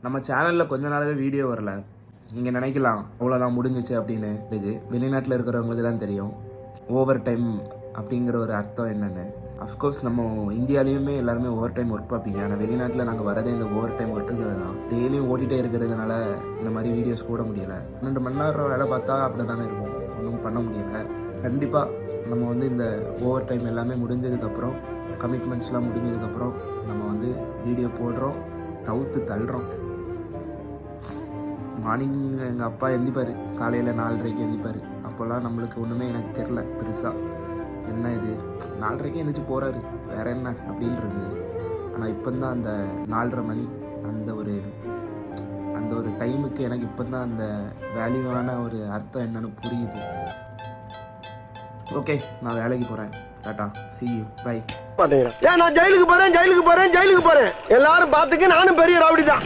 நம்ம சேனலில் கொஞ்ச நாளாகவே வீடியோ வரல. நீங்கள் நினைக்கலாம் அவ்வளோதான் முடிஞ்சிச்சு அப்படின்னு. இதுக்கு வெளிநாட்டில் இருக்கிறவங்களுக்கு தான் தெரியும் ஓவர் டைம் அப்படிங்கிற ஒரு அர்த்தம் என்னென்னு. அஃப்கோர்ஸ் நம்ம இந்தியாலேயுமே எல்லாருமே ஓவர் டைம் ஒர்க் பார்ப்பீங்க. ஆனால் வெளிநாட்டில் நாங்கள் வரதே இந்த ஓவர் டைம் ஒர்க்குங்கிறது தான். டெய்லியும் ஓட்டிகிட்டே இருக்கிறதுனால இந்த மாதிரி வீடியோஸ் போட முடியலை. 12 மணி நேரம் வேலை பார்த்தா அப்படி தானே இருக்கும், ஒன்றும் பண்ண முடியலை. கண்டிப்பாக நம்ம வந்து இந்த ஓவர் டைம் எல்லாமே முடிஞ்சதுக்கப்புறம், கமிட்மெண்ட்ஸ்லாம் முடிஞ்சதுக்கப்புறம் நம்ம வந்து வீடியோ போடுறோம், தவிர்த்து தள்ளுறோம். மார்னிங் எங்கள் அப்பா எந்திப்பார், காலையில் 4:30க்கு எந்திப்பார். அப்போல்லாம் நம்மளுக்கு ஒன்றுமே எனக்கு தெரில பெருசாக, என்ன இது 4:30க்கு எந்திரிச்சு போகிறாரு வேறு என்ன அப்படின்னு இருந்து. ஆனால் இப்போ தான் அந்த 4:30 மணி அந்த ஒரு டைமுக்கு எனக்கு இப்போ தான் அந்த வேல்யூவான ஒரு அர்த்தம் என்னன்னு புரியுது. ஓகே, நான் வேலைக்கு போகிறேன். Tata, see you, bye. நான் ஜெயிலுக்கு போறேன் எல்லாரும் பார்த்துக்க, நானும் பெரிய ராவடி தான்.